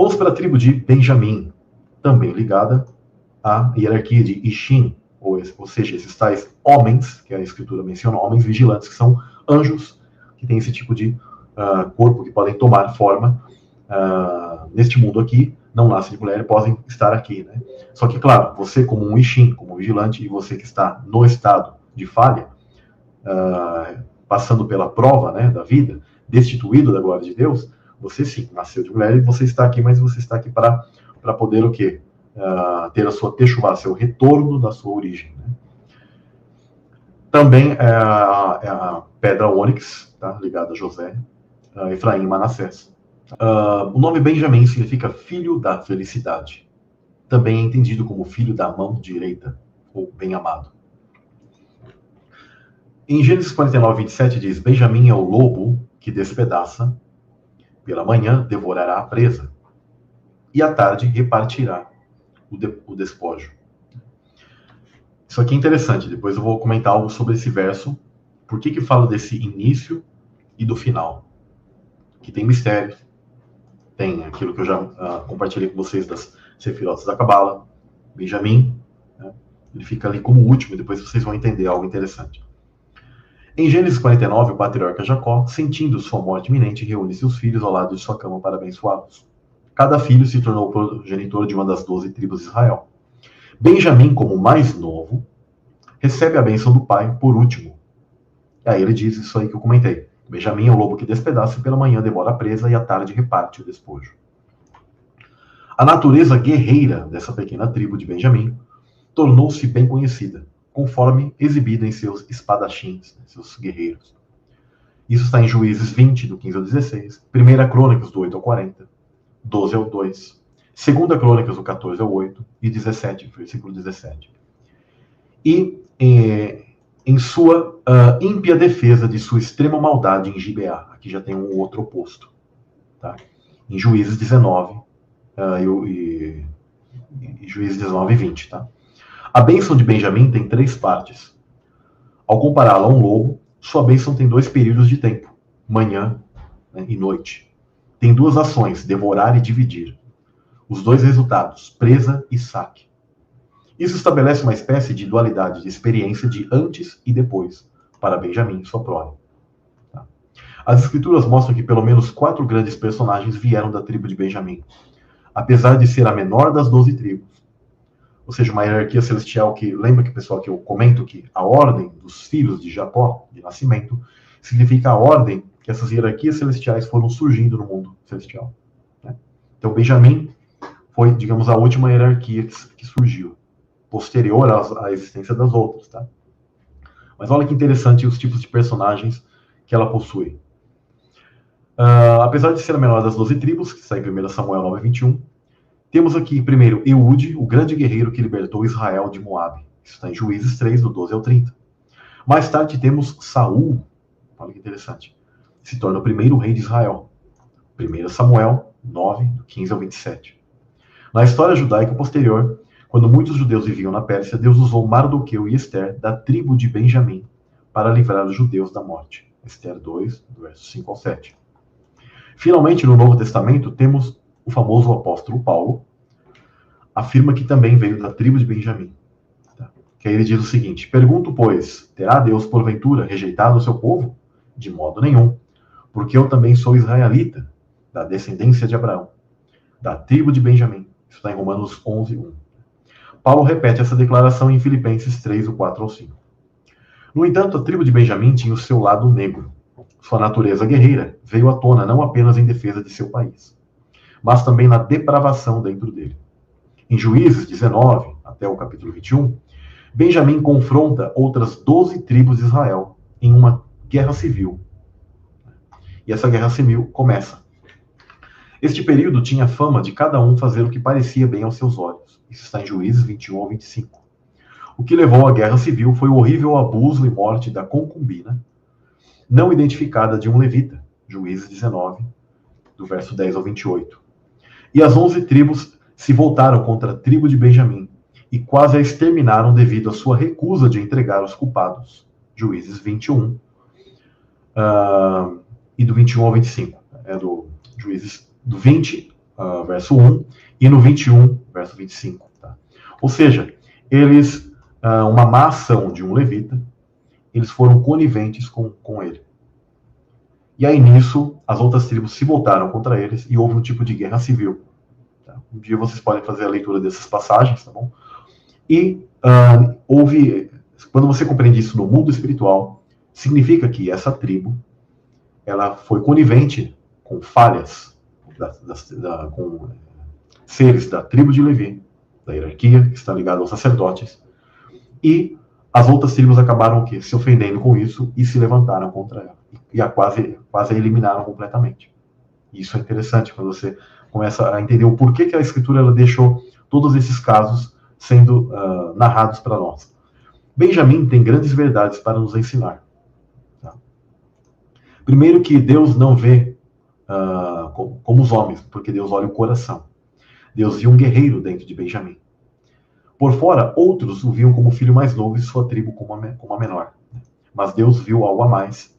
Vamos para a tribo de Benjamim, também ligada à hierarquia de Ishim, ou seja, esses tais homens, que a escritura menciona, homens vigilantes, que são anjos, que têm esse tipo de corpo, que podem tomar forma neste mundo aqui, não nascem de mulher, podem estar aqui, né? Só que, claro, você como um Ishim, como um vigilante, e você que está no estado de falha, passando pela prova, né, da vida, destituído da glória de Deus, você sim, nasceu de mulher e você está aqui, mas você está aqui para poder o quê? Ter a sua techuvá, seu retorno da sua origem. Né? Também é a pedra ônix, tá? Ligada a José, Efraim e Manassés. O nome Benjamim significa filho da felicidade. Também é entendido como filho da mão direita, ou bem-amado. Em Gênesis 49, 27 diz: Benjamim é o lobo que despedaça, pela manhã devorará a presa, e à tarde repartirá o despojo. Isso aqui é interessante, depois eu vou comentar algo sobre esse verso, por que falo desse início e do final, que tem mistérios, tem aquilo que eu já compartilhei com vocês das sefirotas da Cabala, Benjamim, né? Ele fica ali como último, e depois vocês vão entender algo interessante. Em Gênesis 49, o patriarca Jacó, sentindo sua morte iminente, reúne seus filhos ao lado de sua cama para abençoá-los. Cada filho se tornou progenitor de uma das 12 tribos de Israel. Benjamim, como mais novo, recebe a bênção do pai por último. E aí ele diz isso aí que eu comentei. Benjamim é o lobo que despedaça e pela manhã devora a presa e à tarde reparte o despojo. A natureza guerreira dessa pequena tribo de Benjamim tornou-se bem conhecida, conforme exibida em seus espadachins, seus guerreiros. Isso está em Juízes 20, do 15 ao 16, 1 Crônicas, do 8 ao 40, 12 ao 2, 2 Crônicas, do 14 ao 8 e 17, versículo 17. E em sua ímpia defesa de sua extrema maldade em Gibeá, aqui já tem um outro oposto, tá? Em Juízes 19 e Juízes 19 e 20, tá? A bênção de Benjamim tem 3 partes. Ao compará-la a um lobo, sua bênção tem 2 períodos de tempo, manhã, né, e noite. Tem 2 ações, devorar e dividir. Os 2 resultados, presa e saque. Isso estabelece uma espécie de dualidade de experiência de antes e depois, para Benjamim e sua prole. Tá? As escrituras mostram que pelo menos 4 grandes personagens vieram da tribo de Benjamim. Apesar de ser a menor das 12 tribos, ou seja, uma hierarquia celestial que, lembra que, pessoal, que eu comento que a ordem dos filhos de Jacó, de nascimento, significa a ordem que essas hierarquias celestiais foram surgindo no mundo celestial. Né? Então, Benjamim foi, digamos, a última hierarquia que surgiu, posterior à existência das outras. Tá? Mas olha que interessante os tipos de personagens que ela possui. Apesar de ser a menor das 12 tribos, que está em 1 Samuel 9, 21, temos aqui, primeiro, Eude, o grande guerreiro que libertou Israel de Moabe. Isso está em Juízes 3, do 12 ao 30. Mais tarde temos Saul, olha que interessante, se torna o primeiro rei de Israel. 1 Samuel 9, do 15 ao 27. Na história judaica posterior, quando muitos judeus viviam na Pérsia, Deus usou Mardoqueu e Ester, da tribo de Benjamim, para livrar os judeus da morte. Ester 2, do verso 5 ao 7. Finalmente, no Novo Testamento, temos o famoso apóstolo Paulo, afirma que também veio da tribo de Benjamim. Tá? Que aí ele diz o seguinte: pergunto, pois, terá Deus, porventura, rejeitado o seu povo? De modo nenhum, porque eu também sou israelita, da descendência de Abraão, da tribo de Benjamim. Isso está em Romanos 11, 1. Paulo repete essa declaração em Filipenses 3, do 4 ao 5. No entanto, a tribo de Benjamim tinha o seu lado negro. Sua natureza guerreira veio à tona não apenas em defesa de seu país, mas também na depravação dentro dele. Em Juízes 19, até o capítulo 21, Benjamim confronta outras 12 tribos de Israel em uma guerra civil. E essa guerra civil começa. Este período tinha fama de cada um fazer o que parecia bem aos seus olhos. Isso está em Juízes 21 ao 25. O que levou à guerra civil foi o horrível abuso e morte da concubina, não identificada, de um levita. Juízes 19, do verso 10 ao 28. E as 11 tribos se voltaram contra a tribo de Benjamim e quase a exterminaram devido à sua recusa de entregar os culpados. Juízes 21 e do 21 ao 25. É do Juízes do 20 verso 1, e no 21, verso 25. Tá? Ou seja, eles, uma má ação de um levita, eles foram coniventes com ele. E aí, nisso, as outras tribos se voltaram contra eles e houve um tipo de guerra civil. Tá? Um dia vocês podem fazer a leitura dessas passagens, tá bom? E houve, quando você compreende isso no mundo espiritual, significa que essa tribo, ela foi conivente com falhas, com seres da tribo de Levi, da hierarquia, que está ligada aos sacerdotes, e as outras tribos acabaram o quê? Se ofendendo com isso e se levantaram contra ela. E quase a eliminaram completamente. Isso é interessante quando você começa a entender o porquê que a Escritura ela deixou todos esses casos sendo narrados para nós. Benjamim tem grandes verdades para nos ensinar. Tá? Primeiro que Deus não vê como os homens, porque Deus olha o coração. Deus viu um guerreiro dentro de Benjamim. Por fora, outros o viam como filho mais novo e sua tribo como a menor. Mas Deus viu algo a mais.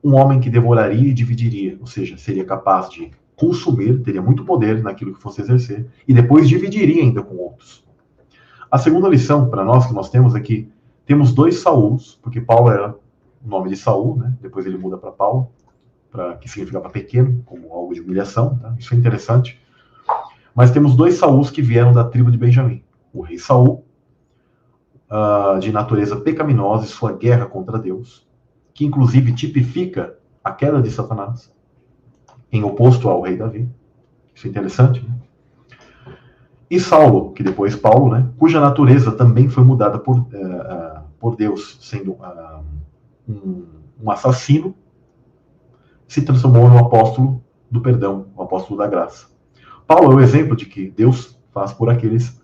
Um homem que devoraria e dividiria, ou seja, seria capaz de consumir, teria muito poder naquilo que fosse exercer, e depois dividiria ainda com outros. A segunda lição para nós que nós temos é que temos dois Sauls, porque Paulo era o nome de Saul, né? Depois ele muda para Paulo, que significa para pequeno, como algo de humilhação. Tá? Isso é interessante. Mas temos dois Sauls que vieram da tribo de Benjamim. O rei Saul, de natureza pecaminosa e sua guerra contra Deus, que inclusive tipifica a queda de Satanás, em oposto ao rei Davi. Isso é interessante, né? E Saulo, que depois Paulo, né, cuja natureza também foi mudada por Deus, sendo um assassino, se transformou no apóstolo do perdão, o apóstolo da graça. Paulo é o exemplo de que Deus faz por aqueles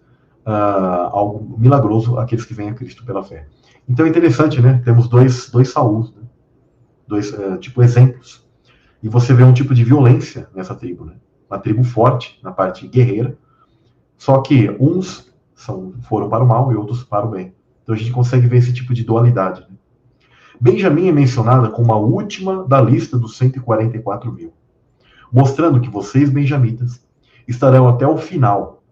algo milagroso, aqueles que vêm a Cristo pela fé. Então é interessante, né? Temos dois Sauls, né? Dois exemplos. E você vê um tipo de violência nessa tribo, né? Uma tribo forte na parte guerreira, só que uns foram para o mal e outros para o bem. Então a gente consegue ver esse tipo de dualidade. Né? Benjamim é mencionada como a última da lista dos 144 mil, mostrando que vocês, benjamitas, estarão até o final,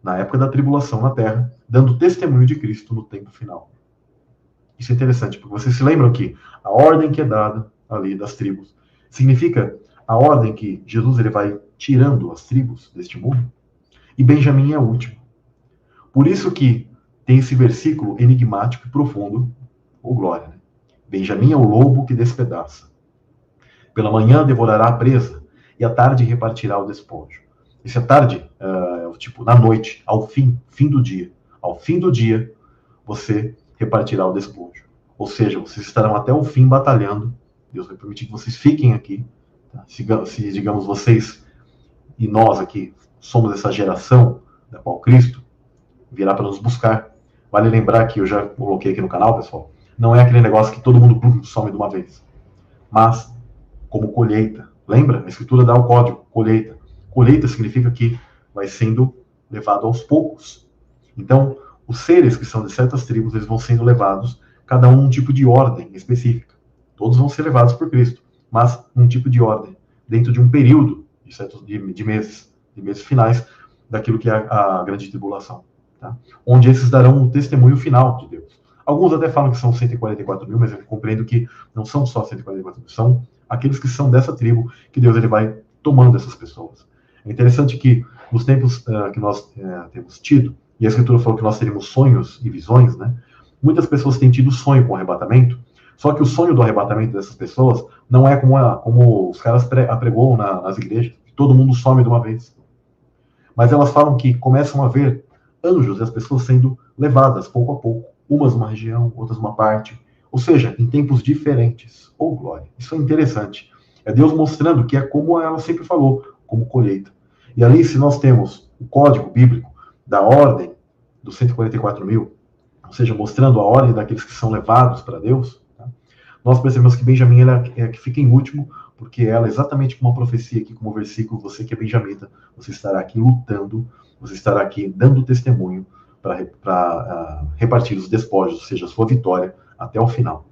na época da tribulação na terra, dando testemunho de Cristo no tempo final. Isso é interessante, porque vocês se lembram que a ordem que é dada ali das tribos significa a ordem que Jesus ele vai tirando as tribos deste mundo, e Benjamim é o último. Por isso que tem esse versículo enigmático e profundo, ou glória, né? Benjamim é o lobo que despedaça. Pela manhã devorará a presa, e à tarde repartirá o despojo. Esse à tarde, na noite, ao fim do dia. Ao fim do dia, você repartirá o despojo. Ou seja, vocês estarão até o fim batalhando. Deus vai permitir que vocês fiquem aqui. Tá? Se, digamos, vocês e nós aqui somos essa geração da qual Cristo virá para nos buscar. Vale lembrar que eu já coloquei aqui no canal, pessoal, não é aquele negócio que todo mundo some de uma vez. Mas, como colheita. Lembra? A Escritura dá o código, colheita. Colheita significa que vai sendo levado aos poucos. Então, os seres que são de certas tribos, eles vão sendo levados, cada um tipo de ordem específica. Todos vão ser levados por Cristo, mas um tipo de ordem, dentro de um período de meses finais, daquilo que é a grande tribulação. Tá? Onde esses darão um testemunho final de Deus. Alguns até falam que são 144 mil, mas eu compreendo que não são só 144 mil, são aqueles que são dessa tribo, que Deus ele vai tomando essas pessoas. É interessante que nos tempos que nós temos tido, e a Escritura falou que nós teríamos sonhos e visões, né? Muitas pessoas têm tido sonho com o arrebatamento, só que o sonho do arrebatamento dessas pessoas não é como os caras apregoam nas igrejas, que todo mundo some de uma vez. Mas elas falam que começam a ver anjos e as pessoas sendo levadas pouco a pouco, umas numa região, outras numa parte, ou seja, em tempos diferentes. Oh, glória! Isso é interessante. É Deus mostrando que é como ela sempre falou, como colheita. E ali, se nós temos o código bíblico da ordem dos 144 mil, ou seja, mostrando a ordem daqueles que são levados para Deus, tá? Nós percebemos que Benjamim é a que fica em último, porque ela, exatamente como a profecia aqui, como o versículo, você que é benjamita, você estará aqui lutando, você estará aqui dando testemunho para repartir os despojos, ou seja, a sua vitória até o final.